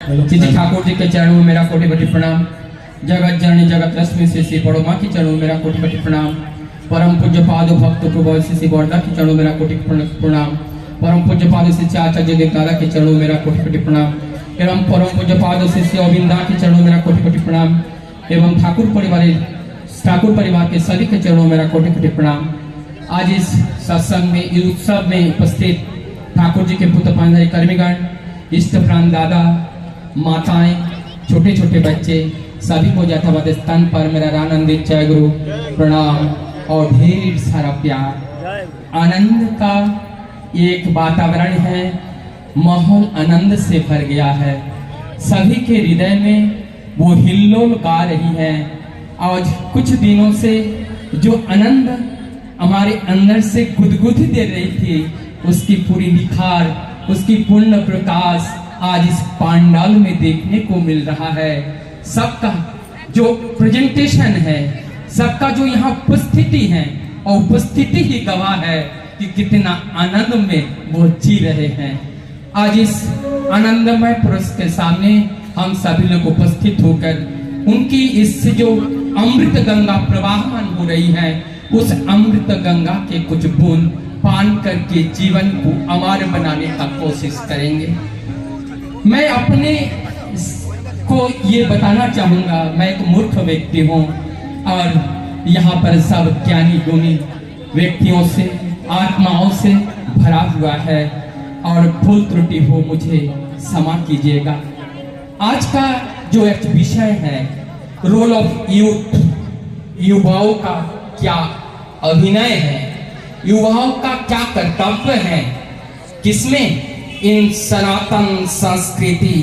श्री ठाकुर जी के चरणों में मेरा कोटि कोटि प्रणाम। जगत जननी जगत लक्ष्मी श्री बड़ो माँ की चरणों में मेरा कोटि कोटि प्रणाम। परम पूज्य पादो भक्त प्रभु श्री बरदा की चरणों में मेरा कोटि प्रणाम। परम पूज्य पादो श्री आचार्य देवदादा के चरणों में मेरा कोटि कोटि प्रणाम। एवं परम पूज्य पादो श्री अविंदा के चरणों में मेरा कोटि कोटि प्रणाम। एवं ठाकुर परिवार के सभी के चरणों में मेरा कोटि कोटि प्रणाम। आज इस सत्संग में, इस उत्सव में उपस्थित ठाकुर जी के पुत्र पांजरी कर्मीगण, इष्ट प्राण दादा, माताएं, छोटे छोटे बच्चे, सभी को यथावत स्थान पर मेरा आनंदित जय गुरु प्रणाम और ढेर सारा प्यार। आनंद का एक वातावरण है, माहौल आनंद से भर गया है। सभी के हृदय में वो हिल्लोल गा रही है। आज कुछ दिनों से जो आनंद हमारे अंदर से गुदगुदी दे रही थी, उसकी पूरी निखार, उसकी पूर्ण प्रकाश आज इस पांडाल में देखने को मिल रहा है। सबका जो प्रेजेंटेशन है, सबका जो यहाँ उपस्थिति है, और उपस्थिति ही गवाह है कि कितना आनंद में वो जी रहे हैं। आज इस आनंदमय पुरुष के सामने हम सभी लोग उपस्थित होकर उनकी इस जो अमृत गंगा प्रवाहमान हो रही है, उस अमृत गंगा के कुछ बूंद पान करके जीवन को अमर बनाने का कोशिश करेंगे। मैं अपने को ये बताना चाहूंगा, मैं एक मूर्ख व्यक्ति हूँ और यहाँ पर सब ज्ञानी गुणी व्यक्तियों से, आत्माओं से भरा हुआ है, और भूल त्रुटि हो मुझे क्षमा कीजिएगा। आज का जो एक विषय है, रोल ऑफ यूथ, युवाओं का क्या अभिनय है, युवाओं का क्या कर्तव्य है, किसमें इन सनातन संस्कृति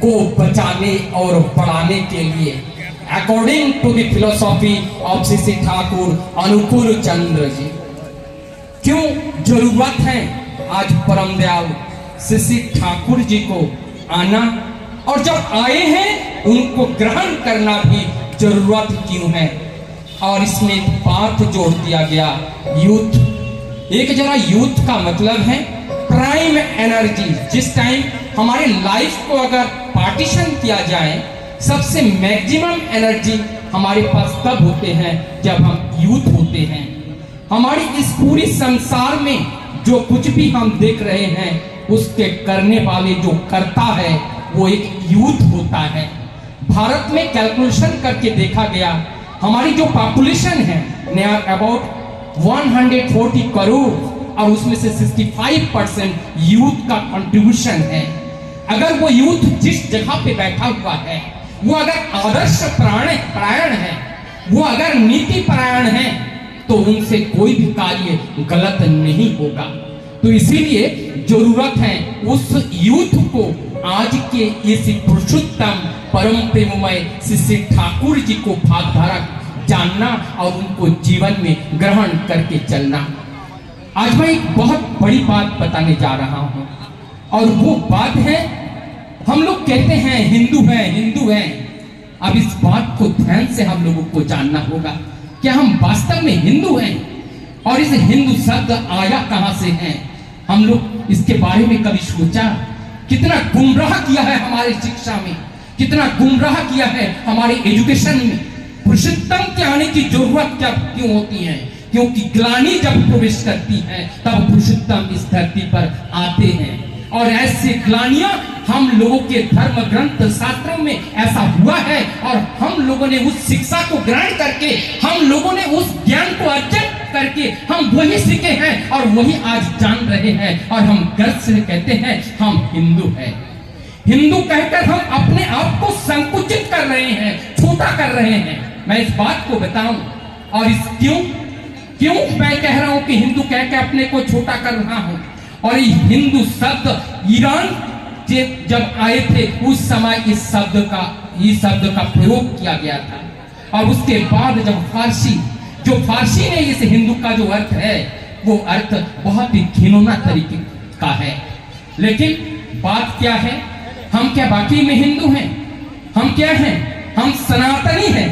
को बचाने और बढ़ाने के लिए according to the philosophy of Shri Thakur Anukul Chandra जी, क्यों जरूरत है आज परम दयाल श्री ठाकुर जी को आना, और जब आए हैं उनको ग्रहण करना भी जरूरत क्यों है। और इसमें बात जोड़ दिया गया यूथ। एक जरा यूथ का मतलब है प्राइम एनर्जी। जिस टाइम हमारे लाइफ को अगर पार्टीशन किया जाए, सबसे मैक्सिमम एनर्जी हमारे पास तब होते हैं जब हम यूथ होते हैं। हमारी इस पूरी संसार में जो कुछ भी हम देख रहे हैं, उसके करने वाले जो करता है वो एक यूथ होता है। भारत में कैलकुलेशन करके देखा गया, हमारी जो पॉपुलेशन है नियर अबाउट 140 करोड़, और उसमें से 65% यूथ का कंट्रीब्यूशन है। अगर वो यूथ जिस जगह पे बैठा हुआ है, वो अगर आदर्श परायण है, वो अगर नीति परायण है, तो उनसे कोई भी कार्य गलत नहीं होगा। तो इसीलिए जरूरत है उस यूथ को आज के इस पुरुषोत्तम परम प्रेममय श्री ठाकुर जी को भागधारक जानना और उनको जीवन में ग्रहण करके चलना। आज मैं एक बहुत बड़ी बात बताने जा रहा हूं, और वो बात है, हम लोग कहते हैं हिंदू है, हिंदू है। अब इस बात को ध्यान से हम लोगों को जानना होगा, क्या हम वास्तव में हिंदू हैं? और इस हिंदू शब्द आया कहां से है? हम लोग इसके बारे में कभी सोचा? कितना गुमराह किया है हमारे शिक्षा में, कितना गुमराह किया है हमारे एजुकेशन में। पुरुषोत्तम के आने की जरूरत क्या क्यों होती है? क्योंकि ग्लानि जब प्रवेश करती है, तब पुरुषोत्तम इस धरती पर आते हैं। और ऐसे ग्लानियां हम लोगों के धर्म ग्रंथ शास्त्रों में ऐसा हुआ है, और हम लोगों ने उस शिक्षा को ग्रहण करके, हम लोगों ने उस ज्ञान को अर्जित करके हम वही सीखे हैं और वही आज जान रहे हैं, और हम गर्व से कहते हैं हम हिंदू हैं। हिंदू कहकर हम अपने आप को संकुचित कर रहे हैं, छोटा कर रहे हैं। मैं इस बात को बताऊं, और इस क्यों मैं कह रहा हूं कि हिंदू कह के अपने को छोटा कर रहा हूं। और ये हिंदू शब्द ईरान जब आए थे, उस समय इस शब्द का प्रयोग किया गया था, और उसके बाद जब फारसी ने इस हिंदू का जो अर्थ है, वो अर्थ बहुत ही घिनौना तरीके का है। लेकिन बात क्या है, हम क्या बाकी में हिंदू हैं? हम क्या हैं? हम सनातनी हैं।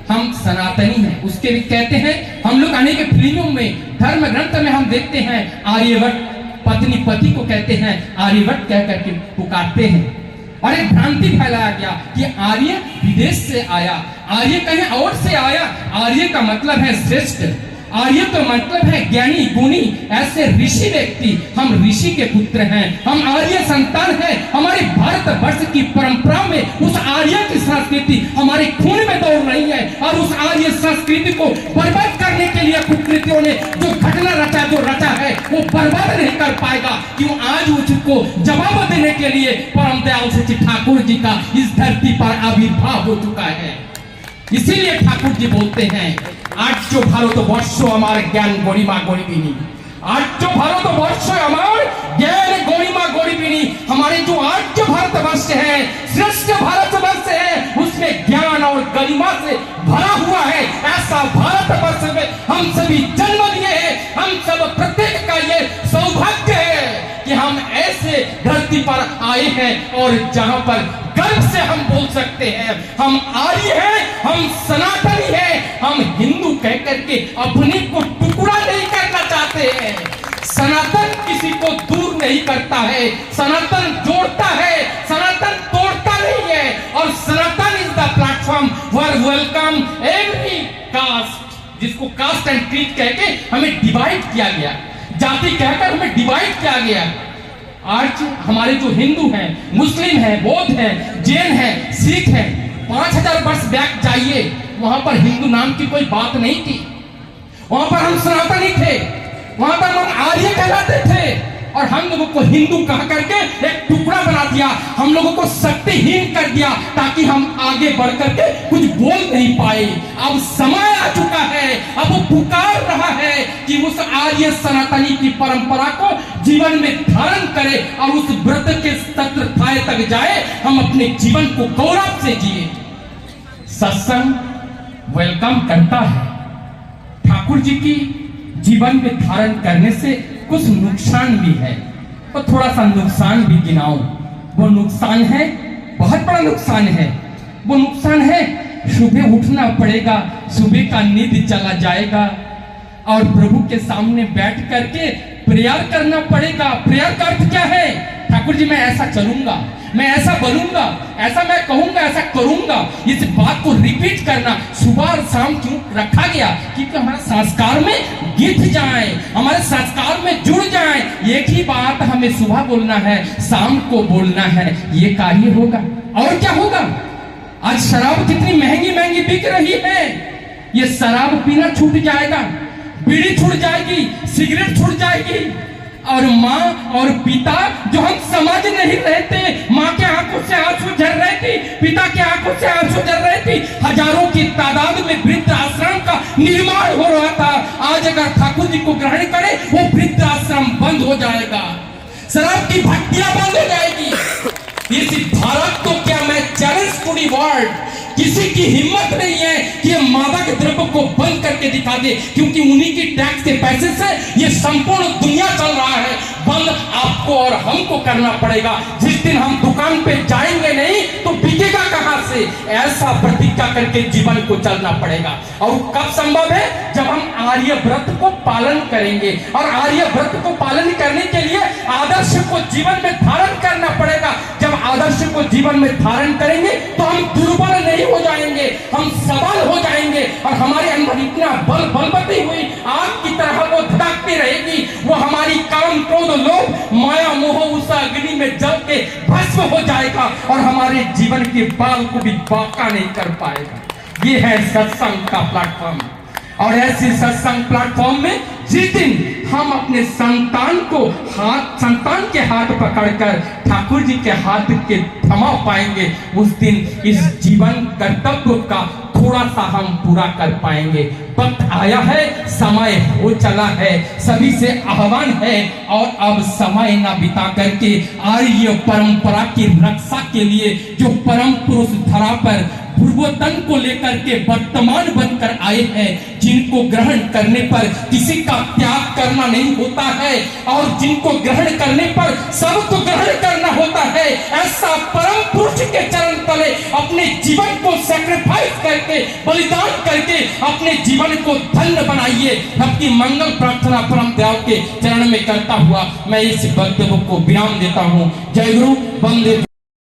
हम सनातनी हैं, उसके भी कहते हैं। हम लोग अनेक फिल्मों में, धर्म ग्रंथ में हम देखते हैं, आर्यभट्ट पत्नी पति को कहते हैं आर्यभट्ट कह करके पुकारते हैं। और एक भ्रांति फैलाया गया कि आर्य विदेश से आया, आर्य कहीं और से आया। आर्य का मतलब है श्रेष्ठ, आर्य तो मतलब है ज्ञानी गुणी, ऐसे ऋषि व्यक्ति। हम ऋषि के पुत्र हैं, हम आर्य संतान हैं। हमारे भारत वर्ष की परंपरा में उस आर्य की संस्कृति हमारे खून में दौड़ रही है, और उस आर्य संस्कृति को बर्बाद करने के लिए कुकृतियों ने जो घटना रचा, जो रचा है, वो बर्बाद नहीं कर पाएगा। क्यों? आज उसको जवाब देने के लिए परम दयाल श्री ठाकुर जी का इस धरती पर आविर्भाव हो चुका है। इसीलिए ठाकुर जी बोलते हैं, आर्य भारतवर्ष আমার জ্ঞান গরিমা গরিবিনী। आर्य भारतवर्ष আমার ज्ञान गौरिमा गौरविनी। हमारे जो आर्य भारतवर्ष है, श्रेष्ठ भारतवर्ष है, उसमें ज्ञान और गरिमा से भरा हुआ है। ऐसा भारतवर्ष में हम सभी जन्म लिए हैं। हम सब प्रत्येक का ये सौभाग्य है कि हम ऐसे धरती पर आए हैं, और जहां पर गर्व से हम बोल सकते हैं, हम आर्य हैं, हम सनातनी हैं, हम हिंदू कह करके अपने को टुकड़ा नहीं करना चाहते हैं। सनातन किसी को दूर नहीं करता है, सनातन जोड़ता है, सनातन तोड़ता नहीं है। और Sanatan is the platform for welcome every caste, जिसको कास्ट एंड क्रीड कह के हमें डिवाइड किया गया, जाति कहकर हमें डिवाइड किया गया। आज हमारे जो हिंदू हैं, मुस्लिम हैं, बौद्ध हैं, जैन हैं, सिख हैं, 5000 वर्ष बैक जाइए, वहां पर हिंदू नाम की कोई बात नहीं थी। वहां पर हम सनातनी थे, वहां पर हम आर्य कहलाते थे, और हम लोगों को हिंदू कह करके एक टुकड़ा बना दिया, हम लोगों को शक्तिहीन कर दिया, ताकि हम आगे बढ़ करके कुछ बोल नहीं पाए। अब समय आ चुका है, अब वो पुकार रहा है कि उस आर्य सनातनी की परंपरा को जीवन में धारण करे, और उस व्रत के सत्रथाय तक जाए, हम अपने जीवन को गौरव से जिए। सत्संग वेलकम करता है। ठाकुर जी की जीवन में धारण करने से कुछ नुकसान भी है, तो थोड़ा सा नुकसान भी गिनाओ। वो नुकसान है, बहुत बड़ा नुकसान है। वो नुकसान है, सुबह उठना पड़ेगा, सुबह का नींद चला जाएगा, और प्रभु के सामने बैठ करके प्रेयर करना पड़ेगा। प्रेयर का अर्थ क्या है? ठाकुर जी मैं ऐसा चलूंगा, मैं ऐसा बनूंगा, ऐसा मैं कहूंगा, ऐसा करूंगा। इस बात को रिपीट करना सुबह और शाम क्यों रखा गया? क्योंकि हमारे संस्कार में गिर जाए, हमारे संस्कार में जुड़ जाए। एक ही बात हमें सुबह बोलना है, शाम को बोलना है, ये कार्य होगा। और क्या होगा? आज शराब कितनी महंगी महंगी बिक रही है, ये शराब पीना छूट जाएगा, बीड़ी छूट जाएगी, सिगरेट छूट जाएगी। और माँ और पिता जो हम समझ नहीं रहे थे, माँ के आंखों से आंसू झर रहे थे, पिता के आंखों से आंसू झर रहे थे, हजारों की तादाद में वृद्ध आश्रम का निर्माण हो रहा था। आज अगर ठाकुर जी को ग्रहण करें, वो वृद्ध आश्रम बंद हो जाएगा, शराब की भट्टियां बंद हो जाएगी। इस भारत को क्या मैं चैलेंज टू दी वर्ल्ड, किसी की हिम्मत नहीं है कि ये मादक द्रव्य को बंद करके दिखा दे, क्योंकि उन्हीं की टैक्स के पैसे से ये संपूर्ण दुनिया चल रहा है। बंद आपको और हमको करना पड़ेगा। जिस दिन हम दुकान पे जाएंगे नहीं तो बिकेगा कहां से? ऐसा प्रतिज्ञा करके जीवन को चलना पड़ेगा। और कब संभव है? जब हम आर्य व्रत को पालन करेंगे। और आर्य व्रत को पालन करने के लिए आदर्श को जीवन में धारण करना पड़ेगा। जब आदर्श को जीवन में धारण करेंगे तो हम दुर्बल नहीं हो जाएंगे, हम सबल हो जाएंगे, और हमारे अंदर इतना बल बलवती हुई आग की तरह वो धड़कती रहेगी। वो हमारी काम क्रोध लोभ माया मोह उस अग्नि में जल के भस्म हो जाएगा, और हमारे जीवन के बाल को भी बाका नहीं कर पाएगा। ये है सत्संग का प्लेटफॉर्म। और ऐसे सत्संग प्लेटफॉर्म में जिस दिन हम अपने संतान के हाथ पकड़कर ठाकुर जी के हाथ के थमा पाएंगे, उस दिन इस जीवन कर्तव्य का थोड़ा सा हम पूरा कर पाएंगे। वक्त आया है, समय हो चला है, सभी से आह्वान है, और अब समय ना बिता करके आर्य परंपरा की रक्षा के लिए जो परम पुरुष धरा पर पूर्वोत्तन को लेकर के वर्तमान बनकर आए हैं, जिनको ग्रहण करने पर किसी का त्याग करना नहीं होता है, और जिनको ग्रहण करने पर सबको ग्रहण करना होता है, ऐसा परम पुरुष के चरण तले अपने जीवन को सैक्रिफाइस करके, बलिदान करके अपने जीवन को धन्य बनाइए। आपकी मंगल प्रार्थना परम दयाल के चरण में करता हुआ मैं इस वक्तव्य को विराम देता हूँ। जय गुरु, वंदे।